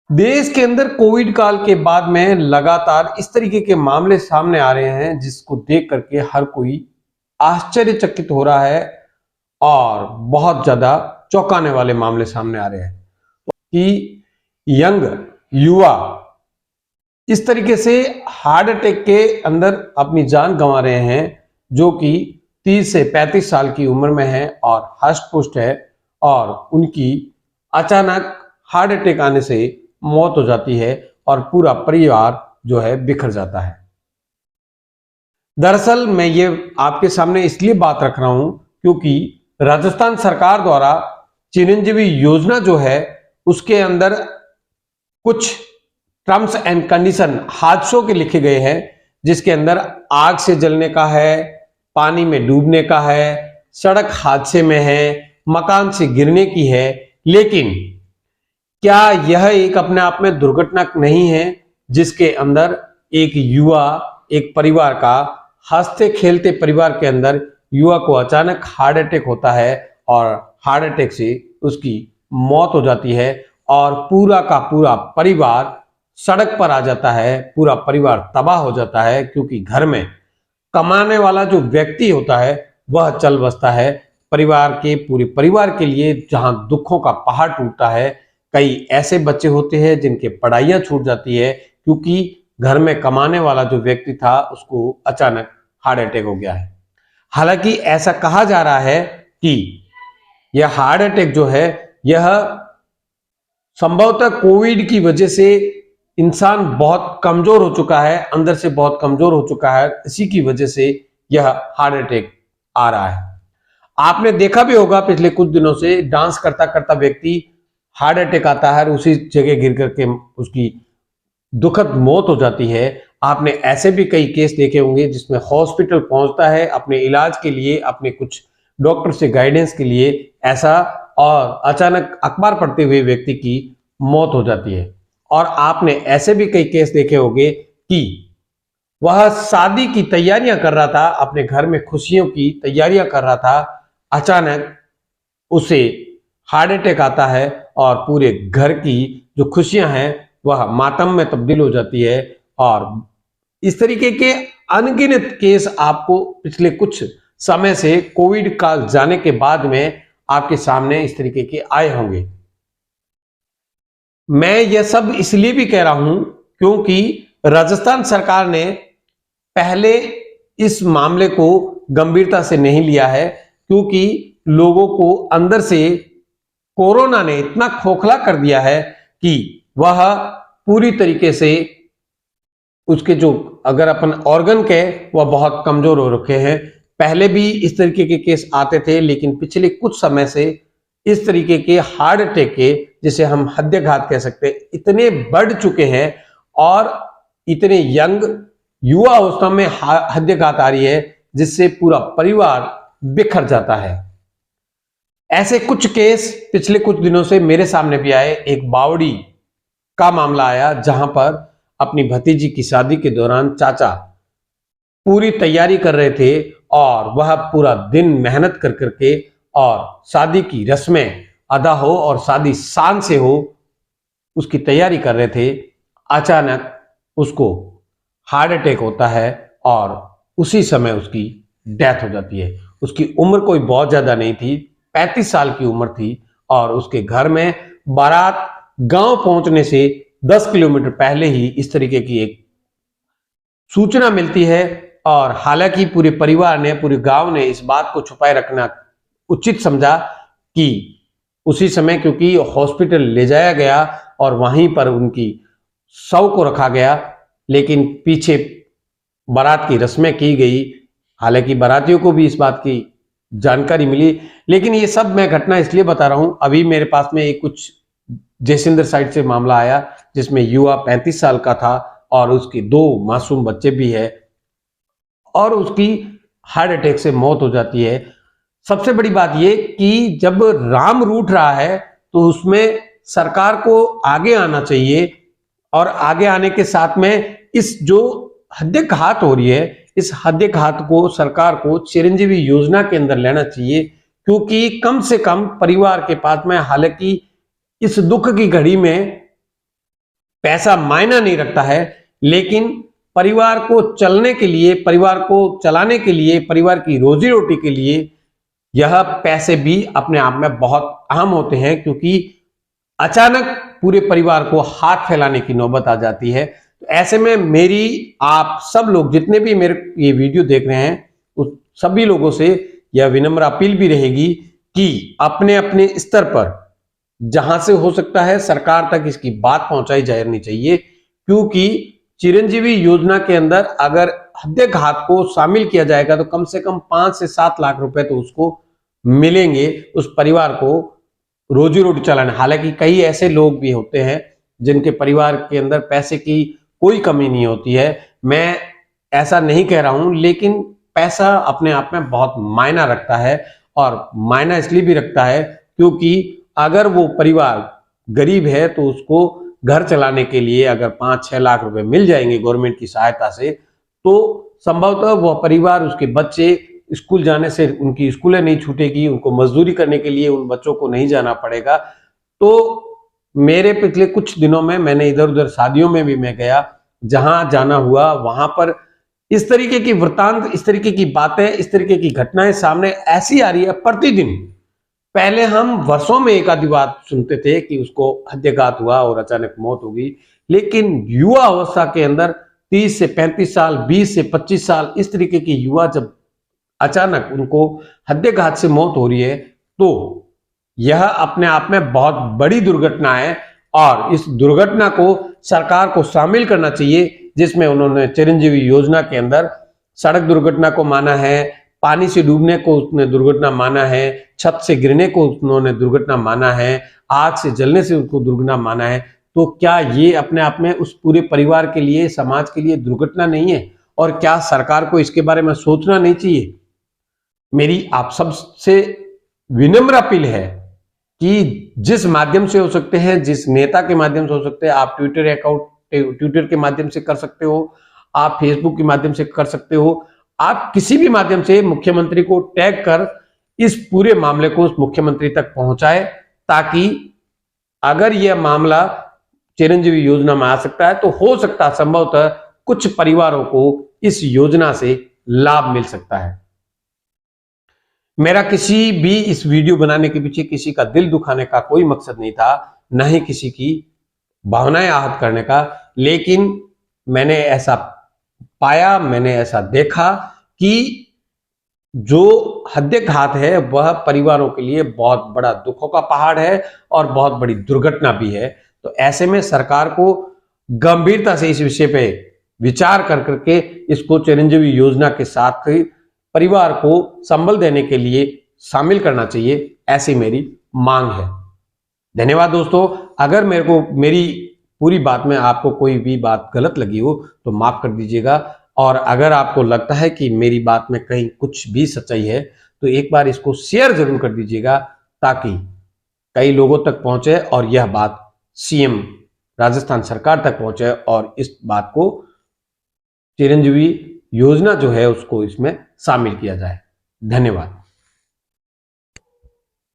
देश के अंदर कोविड काल के बाद में लगातार इस तरीके के मामले सामने आ रहे हैं जिसको देख करके हर कोई आश्चर्यचकित हो रहा है और बहुत ज्यादा चौंकाने वाले मामले सामने आ रहे हैं कि यंग युवा इस तरीके से हार्ट अटैक के अंदर अपनी जान गंवा रहे हैं, जो कि 30 से 35 साल की उम्र में है और हष्ट पुष्ट है और उनकी अचानक हार्ट अटैक आने से मौत हो जाती है और पूरा परिवार जो है बिखर जाता है। दरअसल मैं ये आपके सामने इसलिए बात रख रहा हूं क्योंकि राजस्थान सरकार द्वारा चिरंजीवी योजना जो है उसके अंदर कुछ टर्म्स एंड कंडीशन हादसों के लिखे गए हैं, जिसके अंदर आग से जलने का है, पानी में डूबने का है, सड़क हादसे में है, मकान से गिरने की है। लेकिन क्या यह एक अपने आप में दुर्घटना नहीं है जिसके अंदर एक युवा, एक परिवार का, हंसते खेलते परिवार के अंदर युवा को अचानक हार्ट अटैक होता है और हार्ट अटैक से उसकी मौत हो जाती है और पूरा का पूरा परिवार सड़क पर आ जाता है, पूरा परिवार तबाह हो जाता है क्योंकि घर में कमाने वाला जो व्यक्ति होता है वह चल बसता है। परिवार के पूरे परिवार के लिए जहां दुखों का पहाड़ टूटता है, कई ऐसे बच्चे होते हैं जिनके पढ़ाइयां छूट जाती है क्योंकि घर में कमाने वाला जो व्यक्ति था उसको अचानक हार्ट अटैक हो गया है। हालांकि ऐसा कहा जा रहा है कि यह हार्ट अटैक जो है यह संभवतः कोविड की वजह से इंसान बहुत कमजोर हो चुका है, अंदर से बहुत कमजोर हो चुका है, इसी की वजह से यह हार्ट अटैक आ रहा है। आपने देखा भी होगा पिछले कुछ दिनों से डांस करता करता व्यक्ति हार्ट अटैक आता है और उसी जगह गिर करके उसकी दुखद मौत हो जाती है। आपने ऐसे भी कई केस देखे होंगे जिसमें हॉस्पिटल पहुंचता है अपने इलाज के लिए, अपने कुछ डॉक्टर से गाइडेंस के लिए ऐसा, और अचानक अखबार पढ़ते हुए व्यक्ति की मौत हो जाती है। और आपने ऐसे भी कई केस देखे होंगे कि वह शादी की तैयारियां कर रहा था, अपने घर में खुशियों की तैयारियां कर रहा था, अचानक उसे हार्ट अटैक आता है और पूरे घर की जो खुशियां हैं वह मातम में तब्दील हो जाती है। और इस तरीके के अनगिनत केस आपको पिछले कुछ समय से कोविड काल जाने के बाद में आपके सामने इस तरीके के आए होंगे। मैं यह सब इसलिए भी कह रहा हूं क्योंकि राजस्थान सरकार ने पहले इस मामले को गंभीरता से नहीं लिया है, क्योंकि लोगों को अंदर से कोरोना ने इतना खोखला कर दिया है कि वह पूरी तरीके से उसके जो अगर अपन ऑर्गन के वह बहुत कमजोर हो रखे हैं। पहले भी इस तरीके के केस आते थे, लेकिन पिछले कुछ समय से इस तरीके के हार्ट अटैक के, जिसे हम हृदयाघात कह सकते हैं, इतने बढ़ चुके हैं और इतने यंग युवा अवस्था में हृदयाघात आ रही है जिससे पूरा परिवार बिखर जाता है। ऐसे कुछ केस पिछले कुछ दिनों से मेरे सामने भी आए। एक बावड़ी का मामला आया जहां पर अपनी भतीजी की शादी के दौरान चाचा पूरी तैयारी कर रहे थे और वह पूरा दिन मेहनत कर करके और शादी की रस्में अदा हो और शादी शान से हो उसकी तैयारी कर रहे थे। अचानक उसको हार्ट अटैक होता है और उसी समय उसकी डेथ हो जाती है। उसकी उम्र कोई बहुत ज्यादा नहीं थी, 35 साल की उम्र थी और उसके घर में बारात गांव पहुंचने से 10 किलोमीटर पहले ही इस तरीके की एक सूचना मिलती है। और हालांकि पूरे परिवार ने, पूरे गांव ने इस बात को छुपाए रखना उचित समझा कि उसी समय, क्योंकि हॉस्पिटल ले जाया गया और वहीं पर उनकी शव को रखा गया, लेकिन पीछे बारात की रस्में की गई। हालांकि बारातियों को भी इस बात की जानकारी मिली, लेकिन ये सब मैं घटना इसलिए बता रहा हूं। अभी मेरे पास में एक कुछ जैसिंदर साइड से मामला आया जिसमें युवा 35 साल का था और उसके 2 मासूम बच्चे भी है और उसकी हार्ट अटैक से मौत हो जाती है। सबसे बड़ी बात यह कि जब राम रूठ रहा है तो उसमें सरकार को आगे आना चाहिए और आगे आने के साथ में इस जो हृदयाघात हो रही है, इस हृदयाघात को सरकार को चिरंजीवी योजना के अंदर लेना चाहिए, क्योंकि कम से कम परिवार के पास में, हालांकि इस दुख की घड़ी में पैसा मायना नहीं रखता है, लेकिन परिवार को चलने के लिए, परिवार को चलाने के लिए, परिवार की रोजी रोटी के लिए यह पैसे भी अपने आप में बहुत अहम होते हैं, क्योंकि अचानक पूरे परिवार को हाथ फैलाने की नौबत आ जाती है। तो ऐसे में मेरी, आप सब लोग जितने भी मेरे ये वीडियो देख रहे हैं, उस सभी लोगों से यह विनम्र अपील भी रहेगी कि अपने अपने स्तर पर जहां से हो सकता है सरकार तक इसकी बात पहुंचाई जानी चाहिए, क्योंकि चिरंजीवी योजना के अंदर अगर हृदय घात को शामिल किया जाएगा तो कम से कम 5 से 7 लाख रुपए तो उसको मिलेंगे, उस परिवार को रोजी रोटी चलाने। हालांकि कई ऐसे लोग भी होते हैं जिनके परिवार के अंदर पैसे की कोई कमी नहीं होती है, मैं ऐसा नहीं कह रहा हूं, लेकिन पैसा अपने आप में बहुत मायना रखता है। और मायना इसलिए भी रखता है क्योंकि अगर वो परिवार गरीब है तो उसको घर चलाने के लिए अगर 5-6 लाख रुपए मिल जाएंगे गवर्नमेंट की सहायता से, तो संभवतः वह परिवार, उसके बच्चे स्कूल जाने से, उनकी स्कूलें नहीं छूटेगी, उनको मजदूरी करने के लिए उन बच्चों को नहीं जाना पड़ेगा। तो मेरे पिछले कुछ दिनों में मैंने इधर उधर शादियों में भी मैं गया, जहां जाना हुआ वहां पर इस तरीके की वृतांत, इस तरीके की बातें, इस तरीके की घटनाएं सामने ऐसी आ रही है प्रतिदिन। पहले हम वर्षों में एक आधी बात सुनते थे कि उसको हृदयघात हुआ और अचानक मौत हो गई, लेकिन युवा अवस्था के अंदर 30 से 35 साल, 20 से 25 साल, इस तरीके के युवा जब अचानक उनको हृदयघात से मौत हो रही है, तो यह अपने आप में बहुत बड़ी दुर्घटना है। और इस दुर्घटना को सरकार को शामिल करना चाहिए, जिसमें उन्होंने चिरंजीवी योजना के अंदर सड़क दुर्घटना को माना है, पानी से डूबने को उसने दुर्घटना माना है, छत से गिरने को उन्होंने दुर्घटना माना है, आग से जलने से उसको दुर्घटना माना है। तो क्या ये अपने आप में उस पूरे परिवार के लिए, समाज के लिए दुर्घटना नहीं है? और क्या सरकार को इसके बारे में सोचना नहीं चाहिए? मेरी आप सबसे विनम्र अपील है कि जिस माध्यम से हो सकते हैं, जिस नेता के माध्यम से हो सकते हैं, आप ट्विटर अकाउंट, ट्विटर के माध्यम से कर सकते हो, आप फेसबुक के माध्यम से कर सकते हो, आप किसी भी माध्यम से मुख्यमंत्री को टैग कर इस पूरे मामले को उस मुख्यमंत्री तक पहुंचाए, ताकि अगर यह मामला चिरंजीवी योजना में आ सकता है तो हो सकता है संभवतः कुछ परिवारों को इस योजना से लाभ मिल सकता है। मेरा किसी भी इस वीडियो बनाने के पीछे किसी का दिल दुखाने का कोई मकसद नहीं था, न ही किसी की भावनाएं आहत करने का, लेकिन मैंने ऐसा पाया, मैंने ऐसा देखा कि जो हृदयघात है वह परिवारों के लिए बहुत बड़ा दुखों का पहाड़ है और बहुत बड़ी दुर्घटना भी है। तो ऐसे में सरकार को गंभीरता से इस विषय पे विचार कर करके इसको चिरंजीवी योजना के साथ परिवार को संबल देने के लिए शामिल करना चाहिए, ऐसी मेरी मांग है। धन्यवाद दोस्तों। अगर मेरी पूरी बात में आपको कोई भी बात गलत लगी हो तो माफ कर दीजिएगा, और अगर आपको लगता है कि मेरी बात में कहीं कुछ भी सच्चाई है तो एक बार इसको शेयर जरूर कर दीजिएगा, ताकि कई लोगों तक पहुंचे और यह बात सीएम राजस्थान सरकार तक पहुंचे और इस बात को चिरंजीवी योजना जो है उसको इसमें शामिल किया जाए। धन्यवाद।